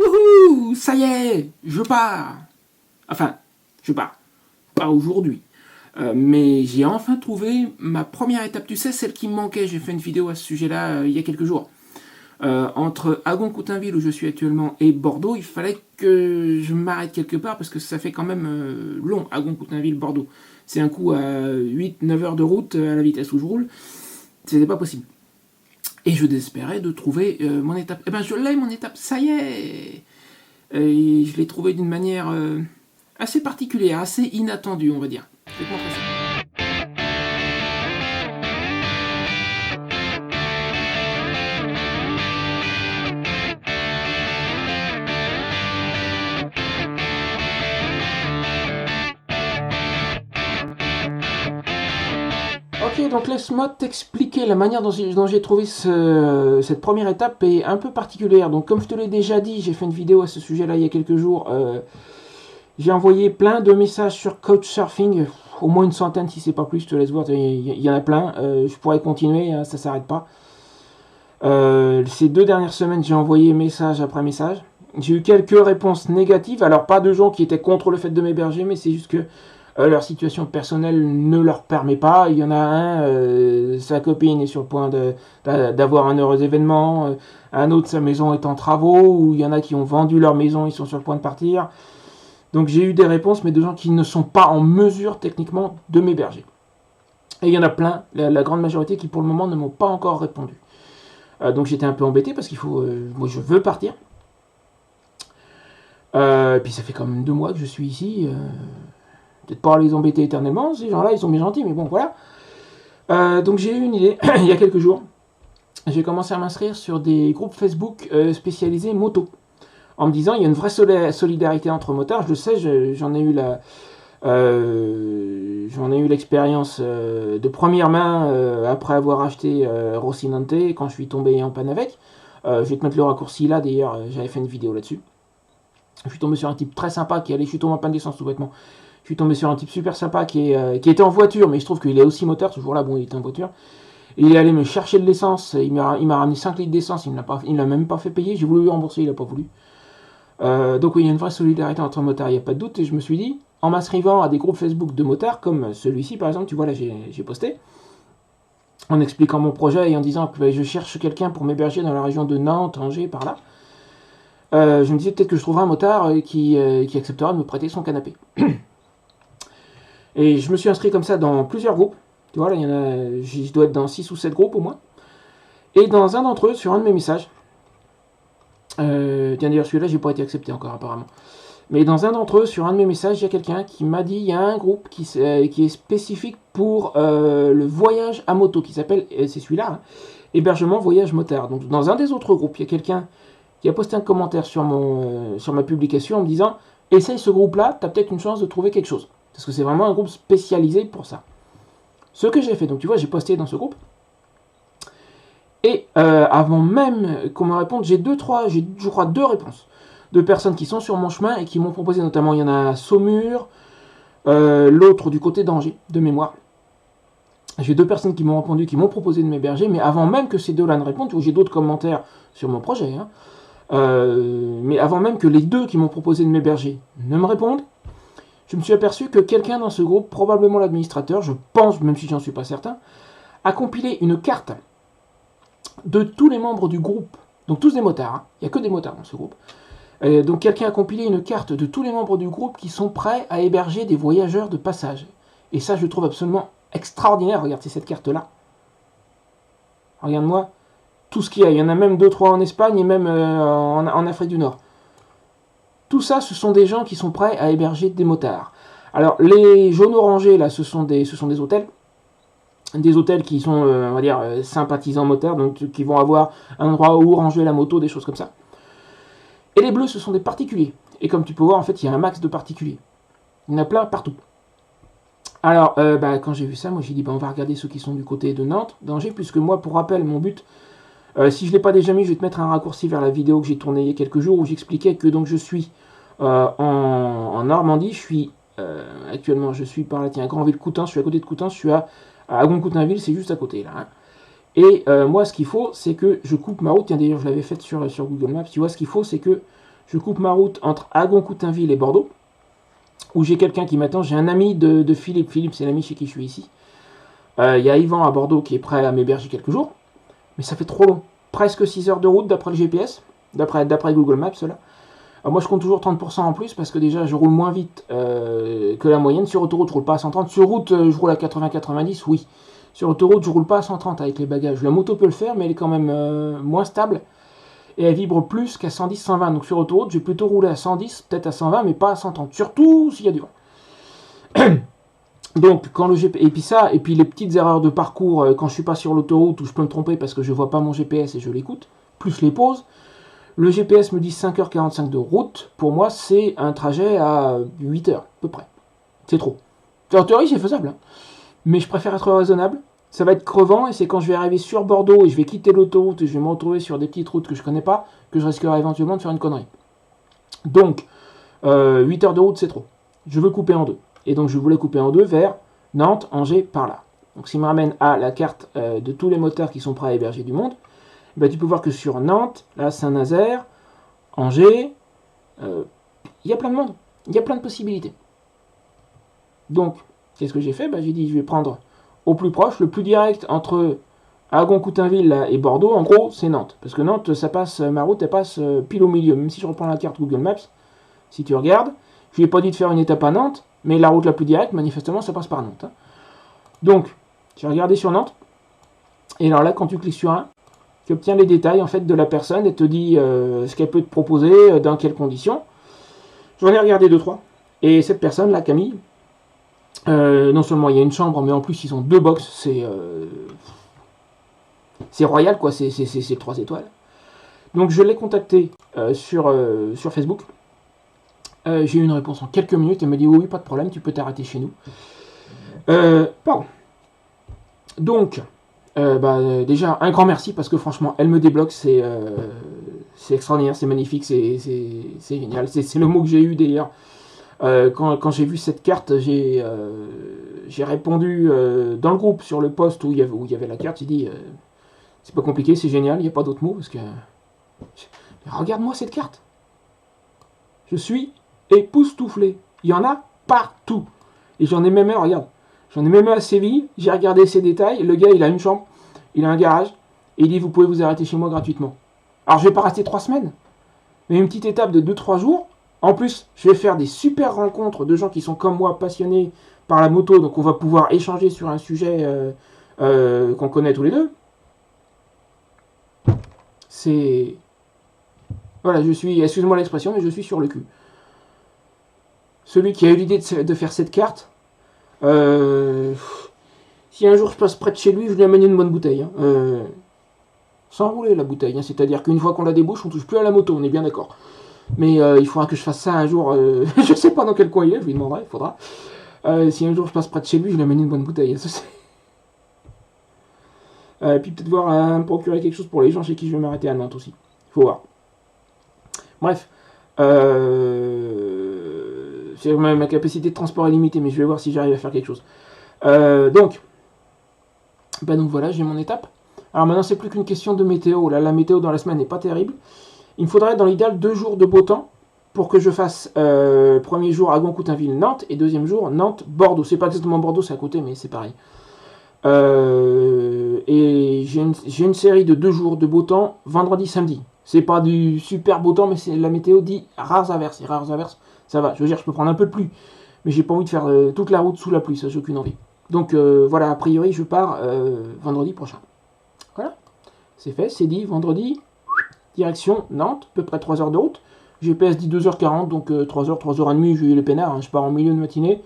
Wouhou, ça y est, je pars. Enfin, je pars. Pas aujourd'hui. Mais j'ai enfin trouvé ma première étape. Tu sais, celle qui me manquait. J'ai fait une vidéo à ce sujet-là il y a quelques jours. Entre Agon-Coutainville, où je suis actuellement, et Bordeaux, il fallait que je m'arrête quelque part parce que ça fait quand même long, Agon-Coutainville-Bordeaux. C'est un coup à 8-9 heures de route à la vitesse où je roule. C'était pas possible. Et je désespérais de trouver mon étape. Eh ben, je l'ai, mon étape, ça y est. Et je l'ai trouvé d'une manière assez particulière, assez inattendue, on va dire. Je vais te montrer ça. Ok, donc laisse-moi t'expliquer la manière dont j'ai trouvé cette première étape est un peu particulière. Donc comme je te l'ai déjà dit, j'ai fait une vidéo à ce sujet-là il y a quelques jours. J'ai envoyé plein de messages sur Couchsurfing, au moins une centaine si c'est pas plus, je te laisse voir, il y en a plein. Je pourrais continuer, hein, ça s'arrête pas. Ces 2 dernières semaines, j'ai envoyé message après message. J'ai eu quelques réponses négatives, alors pas de gens qui étaient contre le fait de m'héberger, mais c'est juste que leur situation personnelle ne leur permet pas. Il y en a un, sa copine est sur le point d'avoir un heureux événement, un autre, sa maison est en travaux, ou il y en a qui ont vendu leur maison, ils sont sur le point de partir. Donc j'ai eu des réponses, mais de gens qui ne sont pas en mesure techniquement de m'héberger. Et il y en a plein, la grande majorité, qui pour le moment ne m'ont pas encore répondu. Donc j'étais un peu embêté parce qu'il faut... moi je veux partir. Puis ça fait quand même 2 mois que je suis ici. Peut-être pas les embêter éternellement, ces gens-là ils sont bien gentils, mais bon voilà. Donc j'ai eu une idée, il y a quelques jours. J'ai commencé à m'inscrire sur des groupes Facebook spécialisés moto. En me disant, il y a une vraie solidarité entre motards. Je le sais, j'en ai eu l'expérience de première main après avoir acheté Rocinante quand je suis tombé en panne avec. Je vais te mettre le raccourci là, d'ailleurs, j'avais fait une vidéo là-dessus. Je suis tombé sur un type très sympa je suis tombé en panne d'essence tout bêtement. Je suis tombé sur un type super sympa qui était en voiture, mais je trouve qu'il est aussi moteur, ce jour-là, bon, il était en voiture. Et il est allé me chercher de l'essence, il m'a ramené 5 litres d'essence, il ne l'a même pas fait payer, j'ai voulu lui rembourser, il n'a pas voulu. Donc oui, il y a une vraie solidarité entre motards, il n'y a pas de doute, et je me suis dit, en m'inscrivant à des groupes Facebook de motards, comme celui-ci par exemple, tu vois là j'ai posté, en expliquant mon projet et en disant que je cherche quelqu'un pour m'héberger dans la région de Nantes, Angers, par là, je me disais peut-être que je trouverai un motard qui acceptera de me prêter son canapé. Et je me suis inscrit comme ça dans plusieurs groupes, tu vois là, je dois être dans 6 ou 7 groupes au moins, et dans un d'entre eux, sur un de mes messages, tiens d'ailleurs celui-là j'ai pas été accepté encore apparemment. Mais dans un d'entre eux, sur un de mes messages, il y a quelqu'un qui m'a dit, il y a un groupe qui est spécifique pour le voyage à moto, qui s'appelle, c'est celui-là, hein, Hébergement Voyage Motard. Donc dans un des autres groupes, il y a quelqu'un qui a posté un commentaire sur ma publication en me disant, essaye ce groupe-là, t'as peut-être une chance de trouver quelque chose. Parce que c'est vraiment un groupe spécialisé pour ça. Ce que j'ai fait, donc tu vois, j'ai posté dans ce groupe. Et avant même qu'on me réponde, j'ai je crois 2 réponses de personnes qui sont sur mon chemin et qui m'ont proposé, notamment il y en a à Saumur, l'autre du côté d'Angers, de mémoire. J'ai 2 personnes qui m'ont répondu, qui m'ont proposé de m'héberger, mais avant même que ces 2-là ne répondent, j'ai d'autres commentaires sur mon projet, hein, mais avant même que les 2 qui m'ont proposé de m'héberger ne me répondent, je me suis aperçu que quelqu'un dans ce groupe, probablement l'administrateur, je pense, même si j'en suis pas certain, a compilé une carte de tous les membres du groupe, donc tous des motards, hein, il n'y a que des motards dans ce groupe. Donc quelqu'un a compilé une carte de tous les membres du groupe qui sont prêts à héberger des voyageurs de passage. Et ça, je trouve absolument extraordinaire. Regarde, c'est cette carte-là. Regarde-moi tout ce qu'il y a. Il y en a même 2-3 en Espagne et même en Afrique du Nord. Tout ça, ce sont des gens qui sont prêts à héberger des motards. Alors, les jaunes orangés, là, ce sont des hôtels. Des hôtels qui sont, on va dire, sympathisants motards, donc qui vont avoir un endroit où ranger la moto, des choses comme ça. Et les bleus, ce sont des particuliers. Et comme tu peux voir, en fait, il y a un max de particuliers. Il y en a plein partout. Alors, quand j'ai vu ça, moi j'ai dit, on va regarder ceux qui sont du côté de Nantes, d'Angers, puisque moi, pour rappel, mon but, si je ne l'ai pas déjà mis, je vais te mettre un raccourci vers la vidéo que j'ai tournée il y a quelques jours, où j'expliquais que donc je suis en Normandie, actuellement, je suis par là, tiens, à Granville-Coutances, je suis à côté de Coutances, je suis à Agon-Coutainville, c'est juste à côté, là. Hein. Et moi, ce qu'il faut, c'est que je coupe ma route. Tiens, d'ailleurs, je l'avais faite sur Google Maps. Tu vois, ce qu'il faut, c'est que je coupe ma route entre Agon-Coutainville et Bordeaux, où j'ai quelqu'un qui m'attend. J'ai un ami de Philippe. Philippe, c'est l'ami chez qui je suis ici. Il y a Yvan à Bordeaux qui est prêt à m'héberger quelques jours. Mais ça fait trop long. Presque 6 heures de route d'après le GPS, d'après Google Maps, là. Alors moi, je compte toujours 30% en plus parce que déjà, je roule moins vite que la moyenne. Sur autoroute, je roule pas à 130. Sur route, je roule à 80-90, oui. Sur autoroute, je roule pas à 130 avec les bagages. La moto peut le faire, mais elle est quand même moins stable. Et elle vibre plus qu'à 110-120. Donc sur autoroute, je vais plutôt rouler à 110, peut-être à 120, mais pas à 130. Surtout s'il y a du vent. Donc quand le GPS... Et puis les petites erreurs de parcours, quand je suis pas sur l'autoroute, où je peux me tromper parce que je vois pas mon GPS et je l'écoute, plus les pauses. Le GPS me dit 5h45 de route. Pour moi, c'est un trajet à 8h, à peu près. C'est trop. En théorie, c'est faisable. Hein. Mais je préfère être raisonnable. Ça va être crevant et c'est quand je vais arriver sur Bordeaux et je vais quitter l'autoroute et je vais me retrouver sur des petites routes que je connais pas que je risquerai éventuellement de faire une connerie. Donc, 8 heures de route, c'est trop. Je veux couper en deux. Et donc, je voulais couper en deux vers Nantes, Angers, par là. Donc, s'il me ramène à la carte de tous les motards qui sont prêts à héberger du monde, ben, tu peux voir que sur Nantes, là, Saint-Nazaire, Angers, il y a plein de monde. Il y a plein de possibilités. Donc, qu'est-ce que j'ai fait? Ben, j'ai dit, je vais prendre au plus proche, le plus direct entre Agon-Coutainville et Bordeaux, en gros, c'est Nantes. Parce que Nantes, ça passe, ma route, elle passe pile au milieu. Même si je reprends la carte Google Maps, si tu regardes, je lui ai pas dit de faire une étape à Nantes, mais la route la plus directe, manifestement, ça passe par Nantes. Hein. Donc, j'ai regardé sur Nantes, et alors là, quand tu cliques sur un, tu obtiens les détails en fait de la personne, et te dit ce qu'elle peut te proposer, dans quelles conditions. J'en ai regardé 2-3, et cette personne, là, Camille, non seulement il y a une chambre, mais en plus ils ont 2 box, c'est royal quoi, c'est 3 étoiles. Donc je l'ai contacté sur Facebook. J'ai eu une réponse en quelques minutes, elle m'a dit oui, pas de problème, tu peux t'arrêter chez nous. Pardon. Donc, déjà un grand merci parce que franchement elle me débloque, c'est extraordinaire, c'est magnifique, c'est génial, c'est le mot que j'ai eu d'ailleurs. Quand j'ai vu cette carte, j'ai répondu dans le groupe sur le post où il y avait la carte. J'ai dit c'est pas compliqué, c'est génial, il n'y a pas d'autre mot parce que regarde-moi cette carte. Je suis époustouflé. Il y en a partout. Et j'en ai même un, regarde, j'en ai même un à Séville. J'ai regardé ses détails. Le gars, il a une chambre, il a un garage et il dit vous pouvez vous arrêter chez moi gratuitement. Alors je vais pas rester 3 semaines, mais une petite étape de 2-3 jours. En plus, je vais faire des super rencontres de gens qui sont comme moi passionnés par la moto, donc on va pouvoir échanger sur un sujet qu'on connaît tous les deux. C'est... Voilà, je suis, excuse-moi l'expression, mais je suis sur le cul. Celui qui a eu l'idée de faire cette carte, si un jour je passe près de chez lui, je lui amène une bonne bouteille. Hein. Sans rouler la bouteille, hein. C'est-à-dire qu'une fois qu'on la débouche, on touche plus à la moto, on est bien d'accord. Mais il faudra que je fasse ça un jour. Je sais pas dans quel coin il est, je lui demanderai, il faudra. Si un jour je passe près de chez lui, je lui amène une bonne bouteille. Et puis peut-être voir me procurer quelque chose pour les gens chez qui je vais m'arrêter à Nantes aussi. Il faut voir. Bref. C'est ma capacité de transport est limitée, mais je vais voir si j'arrive à faire quelque chose. Donc voilà, j'ai mon étape. Alors maintenant, c'est plus qu'une question de météo. Là, la météo dans la semaine n'est pas terrible. Il me faudrait dans l'idéal 2 jours de beau temps pour que je fasse premier jour Agon-Coutainville Nantes et deuxième jour Nantes Bordeaux. C'est pas exactement Bordeaux, c'est à côté, mais c'est pareil. Et j'ai une série de 2 jours de beau temps vendredi samedi. C'est pas du super beau temps, mais c'est la météo dit rares averses. Et rares averses, ça va. Je veux dire, je peux prendre un peu de pluie, mais j'ai pas envie de faire toute la route sous la pluie. Ça, j'ai aucune envie. Donc voilà, a priori, je pars vendredi prochain. Voilà, c'est fait, c'est dit. Vendredi. Direction Nantes, à peu près 3 heures de route. GPS dit 2h40, donc 3h, 3h30, j'ai eu les peinards. Hein. Je pars en milieu de matinée.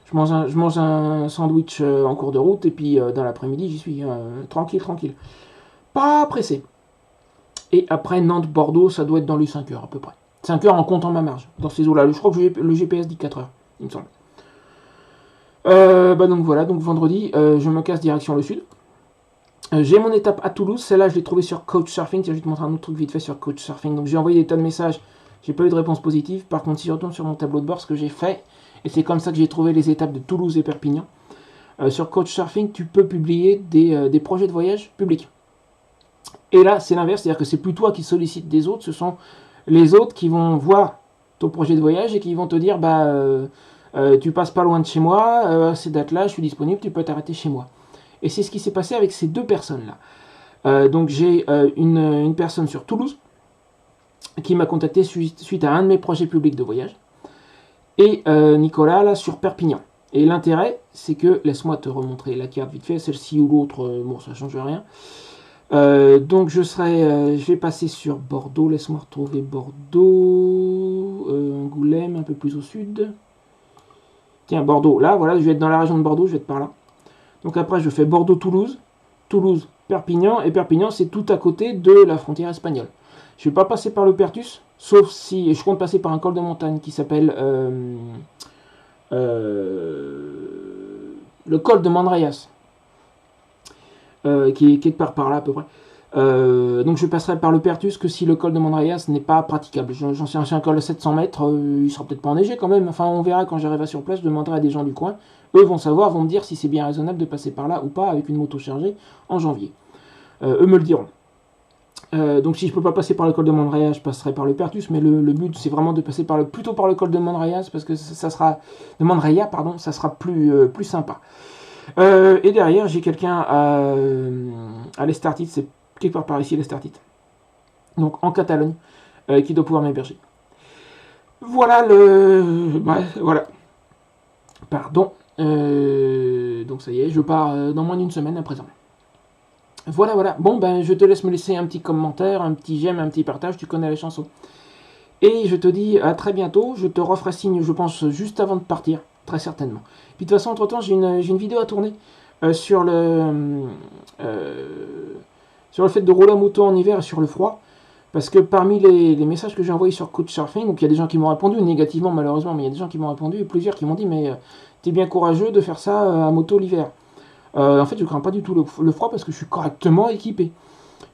Je mange un sandwich en cours de route, et puis dans l'après-midi, j'y suis tranquille. Pas pressé. Et après Nantes-Bordeaux, ça doit être dans les 5 heures à peu près. 5 heures en comptant ma marge, dans ces eaux-là. Je crois que le GPS dit 4 heures, il me semble. Donc voilà, donc vendredi, je me casse direction le sud. J'ai mon étape à Toulouse, celle-là je l'ai trouvée sur Couchsurfing, je vais te montrer un autre truc vite fait sur Couchsurfing. Donc j'ai envoyé des tas de messages, j'ai pas eu de réponse positive. Par contre, si je retourne sur mon tableau de bord, ce que j'ai fait, et c'est comme ça que j'ai trouvé les étapes de Toulouse et Perpignan, sur Couchsurfing, tu peux publier des projets de voyage publics. Et là, c'est l'inverse, c'est-à-dire que c'est plus toi qui sollicites des autres, ce sont les autres qui vont voir ton projet de voyage et qui vont te dire, bah, tu passes pas loin de chez moi, à ces dates-là, je suis disponible, tu peux t'arrêter chez moi. Et c'est ce qui s'est passé avec ces deux personnes-là. Donc j'ai une personne sur Toulouse qui m'a contacté suite à un de mes projets publics de voyage, et Nicolas là sur Perpignan. Et l'intérêt, c'est que, laisse-moi te remontrer la carte vite fait, celle-ci ou l'autre, bon ça change rien. Donc je vais passer sur Bordeaux, laisse-moi retrouver Bordeaux, Angoulême un peu plus au sud. Tiens, Bordeaux, là voilà, je vais être dans la région de Bordeaux, je vais être par là. Donc après je fais Bordeaux-Toulouse, Toulouse-Perpignan, et Perpignan c'est tout à côté de la frontière espagnole. Je ne vais pas passer par le Pertus, sauf si je compte passer par un col de montagne qui s'appelle le col de Manreyas, qui est quelque part par là à peu près. Donc je passerai par le Pertus que si le col de Manreyas n'est pas praticable. J'en sais un col de 700 mètres, il sera peut-être pas enneigé quand même. Enfin, on verra quand j'arriverai sur place, je demanderai à des gens du coin. Eux vont savoir, vont me dire si c'est bien raisonnable de passer par là ou pas avec une moto chargée en janvier. Eux me le diront. Donc si je peux pas passer par le col de Manreyas, je passerai par le Pertus, mais le but c'est vraiment de passer plutôt par le col de Manreyas parce que ça sera de Manreyas, pardon, ça sera plus sympa. Et derrière j'ai quelqu'un à l'Estartit, c'est quelque part par ici l'Estartit, donc en Catalogne, qui doit pouvoir m'héberger. Voilà voilà. Pardon. Donc ça y est, je pars dans moins d'une semaine à présent. Voilà. Bon, ben, je te laisse me laisser un petit commentaire, un petit j'aime, un petit partage, tu connais la chanson. Et je te dis à très bientôt, je te referai signe, je pense, juste avant de partir, très certainement. Puis de toute façon, entre-temps, j'ai une vidéo à tourner sur le fait de rouler en moto en hiver et sur le froid. Parce que parmi les messages que j'ai envoyés sur Couchsurfing, donc il y a des gens qui m'ont répondu, négativement malheureusement, mais il y a des gens qui m'ont répondu, et plusieurs qui m'ont dit, mais t'es bien courageux de faire ça à moto l'hiver. En fait, je crains pas du tout le froid parce que je suis correctement équipé.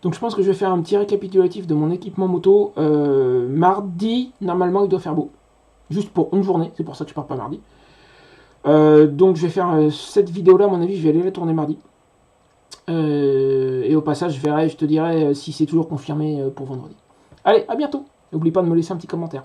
Donc je pense que je vais faire un petit récapitulatif de mon équipement moto. Mardi, normalement, il doit faire beau. Juste pour une journée, c'est pour ça que je pars pas mardi. Donc je vais faire cette vidéo-là, à mon avis, je vais aller la tourner mardi. Et au passage, je te dirai si c'est toujours confirmé pour vendredi. Allez, à bientôt. N'oublie pas de me laisser un petit commentaire.